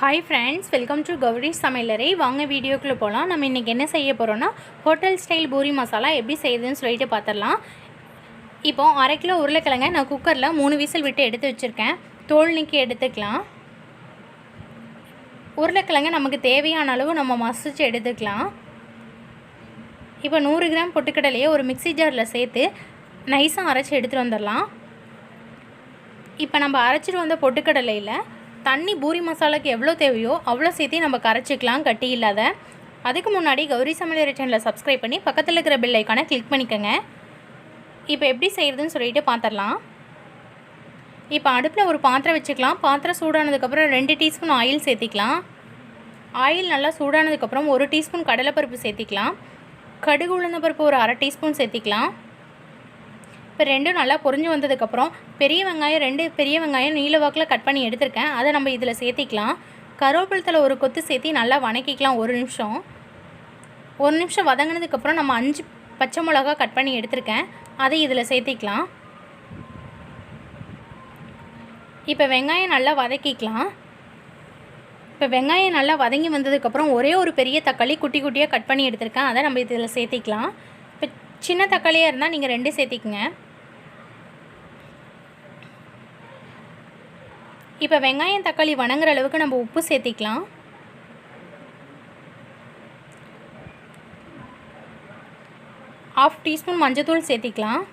high friends welcome to Gaurish சமையலறை வாங்க வீடியோக்குள்ள போலாம் நம்ம இன்னைக்கு என்ன செய்ய போறோம்னா ஹோட்டல் ஸ்டைல் பூரி மசாலா எப்படி செய்யுதுன்னு சொல்லிட்டு பார்த்தறலாம் இப்போ 1/2 கிலோ உருளைக்கிழங்க நான் குக்கர்ல 3 விசில் விட்டு எடுத்து வச்சிருக்கேன் தோல் நீக்கி எடுத்துக்கலாம் உருளைக்கிழங்க நமக்கு தேவையான அளவு நம்ம மசிச்சு எடுத்துக்கலாம் இப்போ 100 கிராம் பொட்டுக்கடலையை ஒரு மிக்ஸி ஜார்ல சேர்த்து நைஸா அரைச்சு எடுத்துட்டு வந்துறலாம் இப்போ நம்ம அரைச்சிட்டு வந்த பொட்டுக்கடலையில தண்ணி பூரி மசாலாக்கு எவ்வளோ தேவையோ அவ்வளோ சேர்த்து நம்ம கரைச்சிக்கலாம் கட்டி இல்லாத அதுக்கு முன்னாடி கௌரி சமையலறை சேனலை சப்ஸ்கிரைப் பண்ணி பக்கத்தில் இருக்கிற பெல் ஐக்கானை கிளிக் பண்ணிக்கோங்க இப்போ எப்படி செய்கிறதுன்னு சொல்லிட்டு பார்த்துடலாம் இப்போ அடுப்பில் ஒரு பாத்திரம் வச்சுக்கலாம் பாத்திரம் சூடானதுக்கப்புறம் 2 டீஸ்பூன் ஆயில் சேர்த்திக்கலாம் ஆயில் நல்லா சூடானதுக்கப்புறம் 1 டீஸ்பூன் கடலைப்பருப்பு சேர்த்திக்கலாம் கடுகு உளுந்தம்பருப்பு ஒரு 1/2 டீஸ்பூன் சேர்த்திக்கலாம் இப்போ ரெண்டும் நல்லா பொரிஞ்சு வந்ததுக்கப்புறம் பெரிய வெங்காயம் 2 பெரிய வெங்காயம் நீல வாக்கில் கட் பண்ணி எடுத்துருக்கேன் அதை நம்ம இதில் சேர்த்திக்கலாம் கருவேப்பிலை ஒரு கொத்து சேர்த்து நல்லா வணக்கிக்கலாம் ஒரு நிமிஷம் வதங்கினதுக்கப்புறம் நம்ம 5 பச்சை மிளகா கட் பண்ணி எடுத்துருக்கேன் அதை இதில் சேர்த்திக்கலாம் இப்போ வெங்காயம் நல்லா வதக்கிக்கலாம் இப்போ வெங்காயம் நல்லா வதங்கி வந்ததுக்கப்புறம் ஒரே ஒரு பெரிய தக்காளி குட்டி குட்டியாக கட் பண்ணி எடுத்துருக்கேன் அதை நம்ம இதில் சேர்த்திக்கலாம் இப்போ சின்ன தக்காளியாக இருந்தால் நீங்கள் 2 சேர்த்திக்கங்க இப்போ வெங்காயம் தக்காளி வணங்குற அளவுக்கு நம்ம உப்பு சேர்த்திக்கலாம் ½ டீஸ்பூன் மஞ்சள்தூள் சேர்த்திக்கலாம்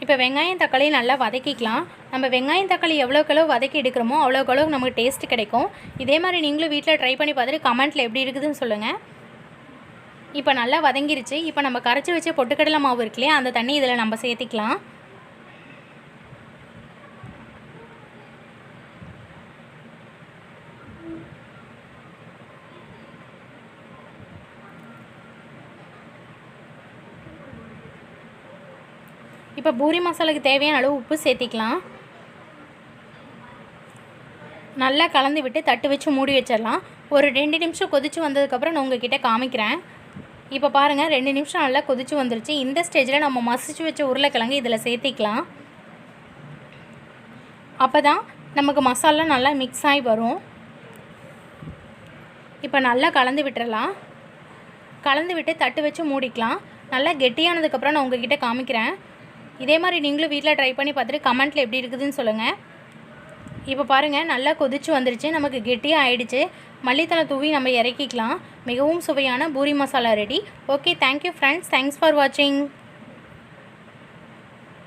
இப்போ வெங்காயம் தக்காளி நல்லா வதக்கிக்கலாம் நம்ம வெங்காயம் தக்காளி எவ்வளோக்களவு வதக்கி எடுக்கிறோமோ அவ்வளோக்களவு நமக்கு டேஸ்ட் கிடைக்கும் இதே மாதிரி நீங்களும் வீட்டில் ட்ரை பண்ணி பார்த்துட்டு கமெண்ட்டில் எப்படி இருக்குதுன்னு சொல்லுங்கள் இப்போ நல்லா வதங்கிருச்சு இப்போ நம்ம கரைச்சி வச்ச பொட்டுக்கடலை மாவு இருக்குல்லையே அந்த தண்ணி இதில் நம்ம சேர்த்திக்கலாம் இப்போ பூரி மசாலாக்கு தேவையான அளவு உப்பு சேர்த்திக்கலாம் நல்லா கலந்து விட்டு தட்டு வச்சு மூடி வச்சிடலாம் ஒரு 2 நிமிஷம் கொதிச்சு வந்ததுக்கப்புறம் நான் உங்ககிட்ட காமிக்கிறேன் இப்போ பாருங்கள் 2 நிமிஷம் நல்லா கொதிச்சு வந்துருச்சு இந்த ஸ்டேஜில் நம்ம மசிச்சு வச்ச உருளைக்கிழங்கு இதில் சேர்த்திக்கலாம் அப்போ தான் நமக்கு மசாலா நல்லா மிக்ஸ் ஆகி வரும் இப்போ நல்லா கலந்து விட்டுறலாம் கலந்து விட்டு தட்டு வச்சு மூடிக்கலாம் நல்லா கெட்டியானதுக்கப்புறம் நான் உங்ககிட்ட காமிக்கிறேன் இதே மாதிரி நீங்களும் வீட்டில் ட்ரை பண்ணி பார்த்துட்டு கமெண்ட்டில் எப்படி இருக்குதுன்னு சொல்லுங்கள் இப்போ பாருங்கள் நல்லா கொதிச்சு வந்துருச்சு நமக்கு கெட்டியாக ஆயிடுச்சு மல்லித்தலை தூவி நம்ம இறக்கிக்கலாம் மிகவும் சுவையான puri masala ready okay thank you friends thanks for வாட்சிங்